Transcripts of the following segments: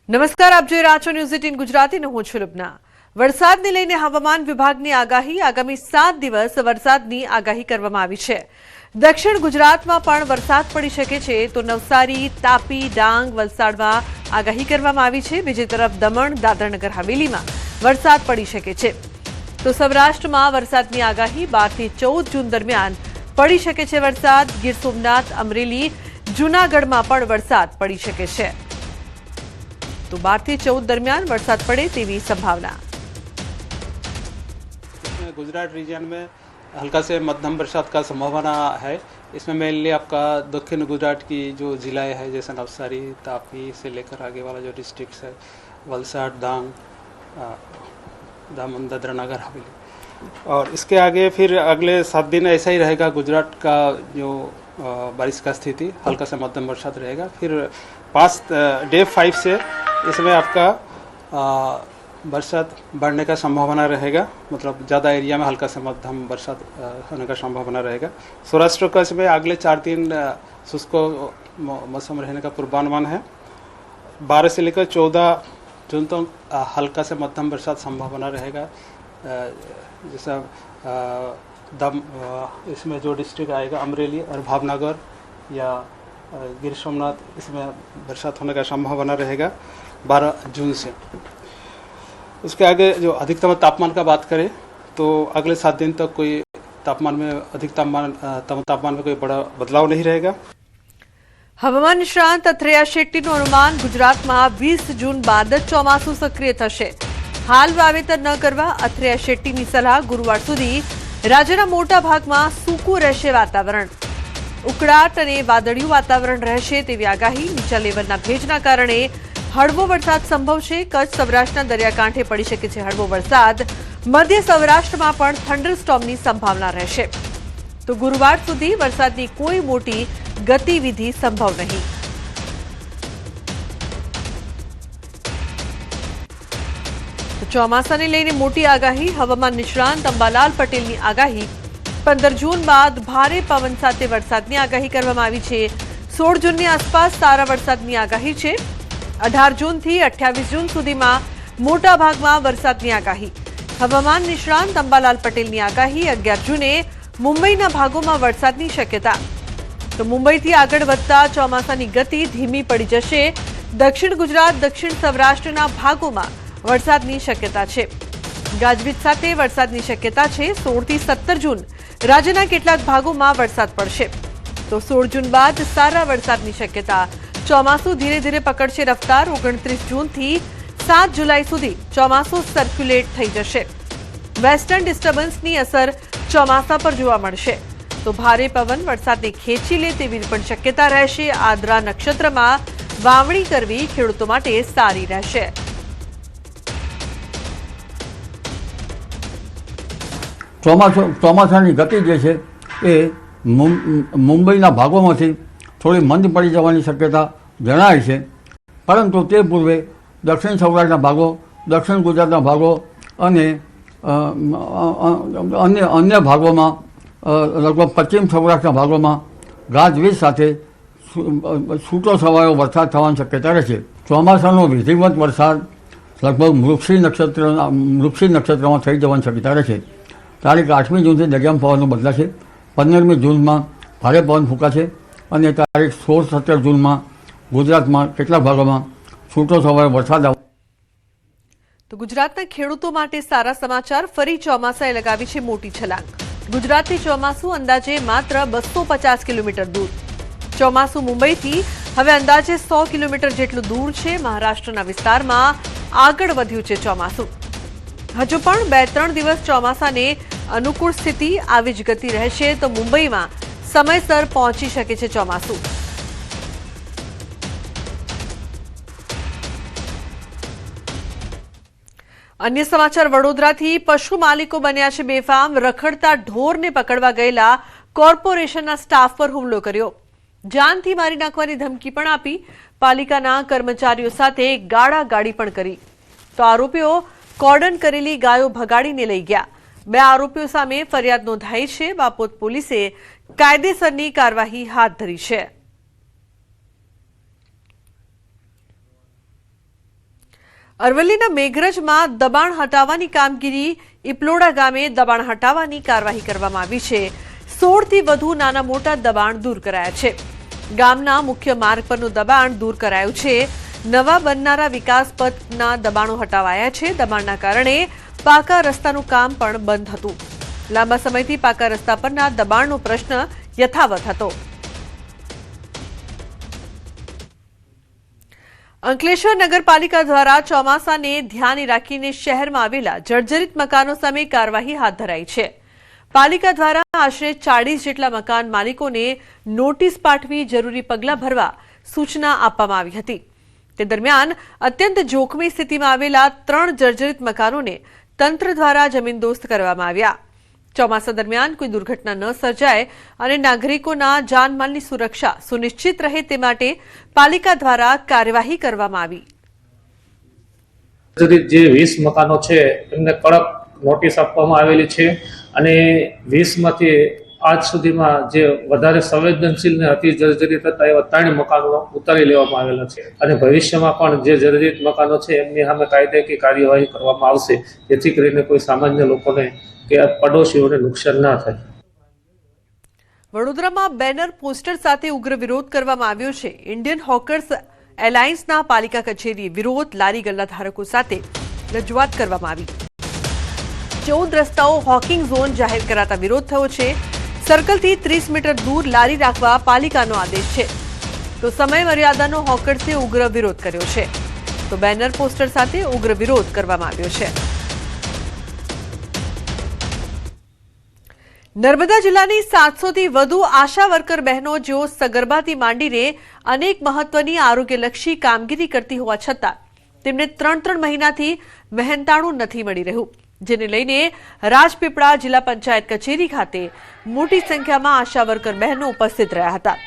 નમસ્કાર, આપ જોઈ રહ્યા છો ન્યૂઝ 18 ગુજરાતીનો હું છું લુબના। વરસાદને લઈને હવામાન વિભાગની આગાહી આગામી 7 દિવસ વરસાદની આગાહી કરવામાં આવી છે। દક્ષિણ ગુજરાતમાં પણ વરસાદ પડી શકે છે તો નવસારી, તાપી, ડાંગ, વલસાડમાં આગાહી કરવામાં આવી છે। બીજી તરફ દમણ, દાદરાનગર હવેલીમાં વરસાદ પડી શકે છે તો સૌરાષ્ટ્રમાં વરસાદની આગાહી 12 થી 14 જૂન દરમિયાન પડી શકે છે વરસાદ। ગીર સોમનાથ, અમરેલી, જૂનાગઢમાં પણ વરસાદ પડી શકે છે तो 12 થી 14 दरमियान वरसाद पड़े तेवी संभावना। इसमें गुजरात रीजन में हल्का से मध्यम बरसात का संभावना है। इसमें मेनली आपका दक्षिण गुजरात की जो ज़िले हैं जैसे नवसारी, तापी से लेकर आगे वाला जो डिस्ट्रिक्ट्स है, वलसाड, डांग, दमन, दादरा नगर हवेली, और इसके आगे फिर अगले 7 दिन ऐसा ही रहेगा। गुजरात का जो बारिश का स्थिति हल्का से मध्यम बरसात रहेगा। फिर डे 5 से इसमें आपका बरसात बढ़ने का संभावना रहेगा, मतलब ज़्यादा एरिया में हल्का से मध्यम बरसात होने का संभावना रहेगा। सौराष्ट्र कच्छ में अगले 4 दिन शुष्क मौसम रहने का पूर्वानुमान है। 12 से लेकर 14 जून तक हल्का से मध्यम बरसात संभावना रहेगा। जैसा इसमें जो डिस्ट्रिक्ट आएगा अमरेली और भावनगर या गिर सोमनाथ, इसमें बरसात होने का संभावना रहेगा 12 जून से। उसके आगे जो अधिकतम तापमान का बात करें तो अगले 7 दिन तक कोई तापमान में तापमान में कोई बड़ा बदलाव नहीं रहेगा। हवामान निष्णात અથરેયા શેટ્ટીનું અનુમાન ગુજરાતમાં 20 જૂન બાદ જ ચોમાસું સક્રિય થશે। હાલ વાવેતર ન કરવા અથરેયા શેટ્ટીની સલાહ। ગુરુવાર સુધી રાજ્યના મોટા ભાગમાં સૂકું રહેશે વાતાવરણ। ઉકળાટ અને વાદળિયું વાતાવરણ રહેશે તેવી આગાહી। નીચા લેવલના ભેજના કારણે હળવો વરસાદ સંભવ છે। કચ્છ, સૌરાષ્ટ્રના દરિયાકાંઠે પડી શકે છે હળવો વરસાદ। મધ્ય સૌરાષ્ટ્રમાં પણ થંડરસ્ટોર્મની સંભાવના રહેશે તો ગુરુવાર સુધી વરસાદની કોઈ મોટી ગતિવિધિ સંભવ નહીં। ચોમાસાને લઈને મોટી આગાહી। હવામાન નિષ્ણાંત અંબાલાલ પટેલની આગાહી। 15 જૂન બાદ ભારે પવન સાથે વરસાદની આગાહી કરવામાં આવી છે। 16 જૂનની આસપાસ સારા વરસાદની આગાહી છે। 18 જૂનથી 28 જૂન સુધીમાં મોટા ભાગમાં વરસાદની આગાહી। હવામાન નિષ્ણાંત અંબાલાલ પટેલની આગાહી। 11 જૂને મુંબઈના ભાગોમાં વરસાદની શક્યતા તો મુંબઈથી આગળ વધતા ચોમાસાની ગતિ ધીમી પડી જશે। દક્ષિણ ગુજરાત, દક્ષિણ સૌરાષ્ટ્રના ભાગોમાં વરસાદની શક્યતા છે। ગાજવીજ સાથે વરસાદની શક્યતા છે। 16 થી 17 જૂન રાજ્યના કેટલાક ભાગોમાં વરસાદ પડશે તો 16 જૂન બાદ સારા વરસાદની શક્યતા। ચોમાસું ધીરે ધીરે પકડશે રફતાર। 29 જૂનથી 7 જુલાઈ સુધી ચોમાસું સર્ક્યુલેટ થઈ જશે। વેસ્ટર્ન ડિસ્ટર્બન્સની અસર ચોમાસા પર જોવા મળશે તો ભારે પવન વરસાદને ખેંચી લે તેવી પણ શક્યતા રહેશે। આદ્રા નક્ષત્રમાં વાવણી કરવી ખેડૂતો માટે સારી રહેશે। ચોમાસાની ગતિ જે છે એ મુંબઈના ભાગોમાંથી થોડી મંદ પડી જવાની શક્યતા જણાય છે, પરંતુ તે પૂર્વે દક્ષિણ સૌરાષ્ટ્રના ભાગો, દક્ષિણ ગુજરાતના ભાગો અને અન્ય ભાગોમાં લગભગ પશ્ચિમ સૌરાષ્ટ્રના ભાગોમાં ગાજવીજ સાથે છૂટો છવાયો વરસાદ થવાની શક્યતા રહેશે। ચોમાસાનો વિધિવત વરસાદ લગભગ મૃગશીર નક્ષત્રમાં થઈ જવાની શક્યતા રહેશે। તારીખ 8મી જૂનથી દરિયામાં પવનનું બદલાશે। 15મી જૂનમાં ભારે પવન ફૂંકાશે અને તારીખ 16-17 જૂનમાં ગુજરાતમાં કેટલાક ભાગોમાં છૂટો છવાયો વરસાદ આવશે। તો ગુજરાતના ખેડૂતો માટે સારા સમાચાર। ફરી ચોમાસાએ લગાવી છે મોટી છલાંગ। ગુજરાતથી ચોમાસું અંદાજે માત્ર 250 કિલોમીટર દૂર। ચોમાસું મુંબઈથી હવે અંદાજે 100 કિલોમીટર જેટલું દૂર છે। મહારાષ્ટ્રના વિસ્તારમાં આગળ વધ્યું છે ચોમાસું। હજુ પણ 2-3 દિવસ ચોમાસાને અનુકૂળ સ્થિતિ આવી જ ગતિ રહેશે તો મુંબઈમાં સમયસર પહોંચી શકે છે ચોમાસું। अन्य समाचार। वडोदराથી પશુ માલિકો બન્યા છે બેફામ। રખડતા ઢોરને પકડવા ગયેલા કોર્પોરેશનના સ્ટાફ પર હુમલો કર્યો। જાનથી મારી નાખવાની ધમકી પણ આપી। પાલિકાના કર્મચારીઓ સાથે ગાળાગાળી પણ કરી તો આરોપીઓ કોર્ડન કરેલી ગાયો ભગાડીને લઈ ગયા। 2 આરોપીઓ સામે ફરિયાદ નોંધાઈ છે। બાપોદ પોલીસે કાયદેસરની કાર્યવાહી હાથ ધરી છે। અરવલ્લીના મેઘરજમાં દબાણ હટાવવાની કામગીરી ઇપલોડા ગામે દબાણ હટાવવાની કાર્યવાહી કરવામાં આવી છે। 16 થી વધુ નાના મોટા દબાણ દૂર કરાયા છે। ગામના મુખ્ય માર્ગ પરનું દબાણ દૂર કરાયું છે। નવા બનનારા વિકાસ પથના દબાણો હટાવાયા છે। દબાણના કારણે પાકા રસ્તાનું કામ પણ બંધ હતું। લાંબા સમયથી પાકા રસ્તા પરના દબાણનો પ્રશ્ન યથાવત હતો। અંકલેશ્વર નગરપાલિકા દ્વારા ચોમાસાને ધ્યાને રાખીને શહેરમાં આવેલા જર્જરિત મકાનો સામે કાર્યવાહી હાથ ધરાઈ છે। પાલિકા દ્વારા આશરે 40 જેટલા મકાન માલિકોને નોટિસ પાઠવી જરૂરી પગલાં ભરવા સૂચના આપવામાં આવી હતી। તે દરમિયાન અત્યંત જોખમી સ્થિતિમાં આવેલા 3 જર્જરિત મકાનોને તંત્ર દ્વારા જમીનદોસ્ત કરવામાં આવ્યા। ચોમાસા દરમિયાન કોઈ દુર્ઘટના ન સર્જાય અને નાગરિકોના જાનમાલની સુરક્ષા સુનિશ્ચિત રહે તે માટે પાલિકા દ્વારા કાર્યવાહી કરવામાં આવી। જે 20 મકાનો છે એમને કડક નોટિસ આપવામાં આવેલી છે અને 20 માંથી આજ સુધીમાં જે વધારે સંવેદનશીલ ને અતિ જર્જરિત હતા એવા 3 મકાનો ઉતારી લેવામાં આવેલા છે અને ભવિષ્યમાં પણ જે જર્જરિત મકાનો છે એમની સામે કાયદાકીય કાર્યવાહી કરવામાં આવશે જેથી કરીને કોઈ સામાન્ય લોકોને કે પડોશીઓને નુકસાન ના થાય। વડોદરામાં બેનર પોસ્ટર સાથે ઉગ્ર વિરોધ કરવામાં આવ્યો છે। ઇન્ડિયન હોકર્સ એલાયન્સના પાલિકા કચેરી વિરોધ લારી ગલ્લા ધારકો સાથે રજૂઆત કરવામાં આવી। 14 રસ્તાઓ હોકિંગ ઝોન જાહેર કરાતા વિરોધ થયો છે। સર્કલથી 30 મીટર દૂર લારી રાખવા પાલિકાનો આદેશ છે તો સમય મર્યાદાનો હોકર્સે ઉગ્ર વિરોધ કર્યો છે તો બેનર પોસ્ટર સાથે ઉગ્ર વિરોધ કરવામાં આવ્યો છે। નર્મદા જિલ્લાની 700 થી વધુ આશા વર્કર બહેનો જેઓ સગર્ભાથી માંડીને અનેક મહત્વની આરોગ્યલક્ષી કામગીરી કરતી હોવા છતાં તેમને 3 મહિનાથી મહેનતાણું નથી મળી રહ્યું, જેને લઈને રાજપીપળા જિલ્લા પંચાયત કચેરી ખાતે મોટી સંખ્યામાં આશા વર્કર બહેનો ઉપસ્થિત રહ્યા હતા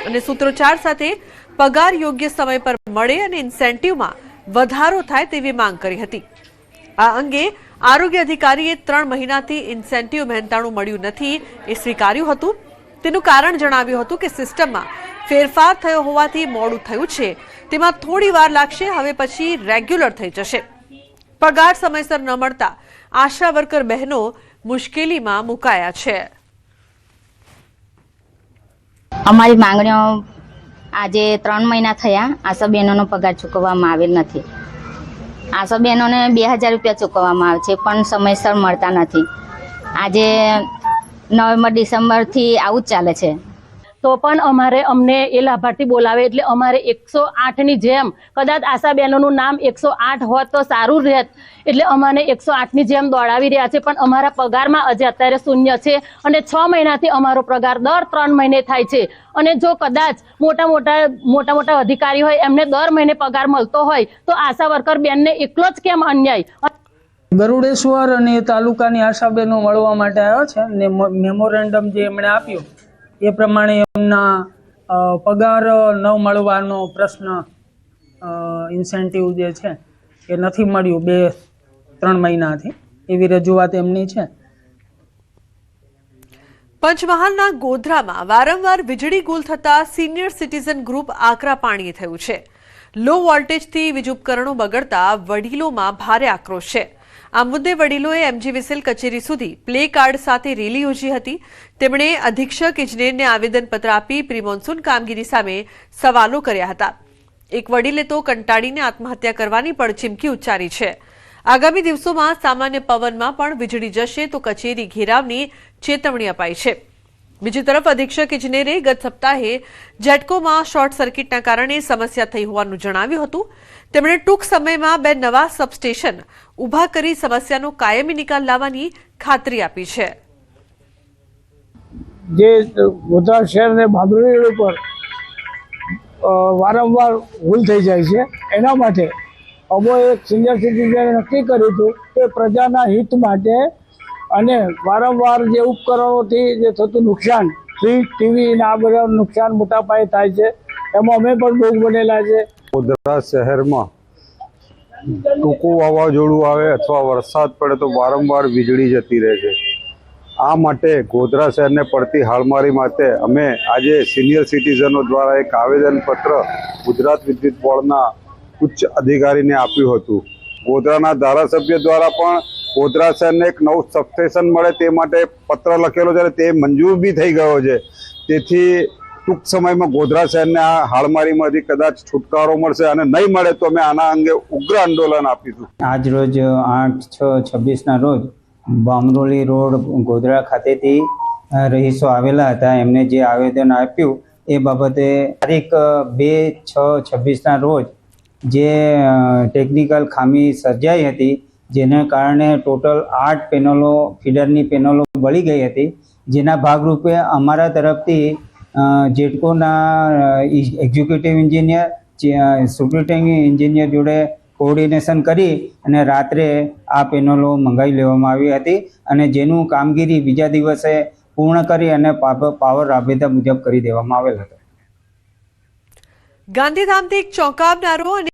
અને સૂત્રોચ્ચાર સાથે પગાર યોગ્ય સમય પર મળે અને ઇન્સેન્ટિવમાં વધારો થાય તેવી માંગ કરી હતી। આ અંગે આરોગ્ય અધિકારીએ 3 મહિનાથી ઇન્સેન્ટિવ મહેનતાણું મળ્યું નથી એ સ્વીકાર્યું હતું। તેનું કારણ જણાવ્યું હતું કે સિસ્ટમમાં ફેરફાર થયો હોવાથી મોડું થયું છે, તેમાં થોડી વાર લાગશે, હવે પછી રેગ્યુલર થઈ જશે। પગાર સમયસર ન મળતા આશા વર્કર બહેનો મુશ્કેલીમાં મુકાયા છે। અમારી માંગણીઓ આજે 3 મહિના થયા આશા બહેનોનો પગાર ચૂકવવામાં આવેલ નથી। આશા બહેનોને 2000 રૂપિયા ચૂકવવામાં આવે છે પણ સમયસર મળતા નથી। આજે નવેમ્બર ડિસેમ્બરથી આવું જ ચાલે છે। તો પણ અમને એ લાભાર્થી બોલાવે એટલે અમારે 108ની જેમ કદાચ આશા બહેનોનું નામ 108 હોત તો સારું રહેત, એટલે અમને 108ની જેમ દોડાવી રહ્યા છે પણ અમારા પગારમાં હજી અત્યારે શૂન્ય છે અને 6 મહિનાથી અમારો પગાર દર 3 મહિને થાય છે અને જો કદાચ મોટા અધિકારી હોય એમને દર મહિને પગાર મળતો હોય તો આશા વર્કર બેનને એકલો જ કેમ અન્યાય? ગરુડેશ્વર અને તાલુકાની આશા બહેનો મળવા માટે આવ્યા છે ને મેમોરેન્ડમ જે એમણે આપ્યું એ પ્રમાણે એમના પગાર ન મળવાનો પ્રશ્ન ઇન્સેન્ટિવ જે છે એ નથી મળ્યું 2-3 મહિનાથી, એવી રજૂઆત એમની છે। પંચમહાલના ગોધરામાં વારંવાર વીજળી ગુલ થતા સિનિયર સિટીઝન ગ્રુપ આકરા પાણીએ થયું છે। લો વોલ્ટેજથી વીજ ઉપકરણો બગડતા વડીલોમાં ભારે આક્રોશ છે। આ મુદ્દે વડીલોએ MGVSL કચેરી સુધી પ્લે કાર્ડ સાથે રેલી યોજી હતી। તેમણે અધિક્ષક ઇજનેરને આવેદનપત્ર આપી પ્રી મોન્સૂન કામગીરી સામે સવાલો કર્યા હતા। એક વડીલે તો કંટાળીને આત્મહત્યા કરવાની પણ ચીમકી ઉચ્ચારી છે। આગામી દિવસોમાં સામાન્ય પવનમાં પણ વીજળી જશે તો કચેરી ઘેરાવની ચેતવણી અપાઈ છે। બીજી તરફ અધિક્ષક ઇજનેરે ગત સપ્તાહે જેટકોમાં શોર્ટ સર્કિટના કારણે સમસ્યા થઈ હોવાનું જણાવ્યું હતું। તેમણે ટૂંક સમયમાં 2 નવા સબસ્ટેશન ઊભા કરી સમસ્યાનો કાયમી નિકાલ લાવવાની ખાતરી આપી છે। જે ગોધરા શહેર અને બારડોલી રોડ પર વારંવાર ભૂલ થઈ જાય છે, એના માટે અમે એક સિનિયર સિટીઝને નક્કી કર્યું હતું કે પ્રજાના હિત માટે અને વારંવાર જે ઉપકરણોથી જે થતું નુકસાન, ફ્રીજ, ટીવી ને આ બધા નુકસાન મોટા પાયે થાય છે, એમાં અમે પણ ભોગ બનેલા છે। ગોધરા શહેરમાં ટૂંકું વાવાઝોડું આવે અથવા વરસાદ પડે તો વારંવાર વીજળી જતી રહે છે। આ માટે ગોધરા શહેરને પડતી હાલમારી માટે અમે આજે સિનિયર સિટીઝનો દ્વારા એક આવેદનપત્ર ગુજરાત વિદ્યુત બોર્ડના ઉચ્ચ અધિકારીને આપ્યું હતું। ગોધરાના ધારાસભ્ય દ્વારા પણ ગોધરા શહેરને એક નવું સબસ્ટેશન મળે તે માટે પત્ર લખેલો છે અને તે મંજૂર બી થઈ ગયો છે. તેથી ટૂંક સમયમાં ગોધરા શહેરને આ હાડમારીમાંથી કદાચ છુટકારો મળશે અને નહીં મળે તો અમે આના અંગે ઉગ્ર આંદોલન આપીશું. આજ રોજ 8/6/26ના રોજ બામરોલી રોડ ગોધરા ખાતેથી રહીશો આવેલા હતા. એમને જે આવેદન આપ્યું એ બાબતે તારીખ 2/6/26ના રોજ જે ટેકનિકલ ખામી સર્જાઈ હતી, જેને કારણે ટોટલ 8 પેનલો ફીડરની પેનલો બળી ગઈ હતી. જેના ભાગરૂપે અમારા તરફથી જેટકોના એક્ઝિક્યુટિવ એન્જિનિયર, સુપ્રિન્ટેન્ડિંગ એન્જિનિયર જોડે કોઓર્ડિનેશન કરી અને રાત્રે આ પેનલો મંગાવી લેવામાં આવી હતી અને જેનું કામગીરી બીજા દિવસે પૂર્ણ કરી અને પાવર રાબેતા મુજબ કરી દેવામાં આવેલ હતો. ગાંધીધામથી એક ચોંકાવનારો અને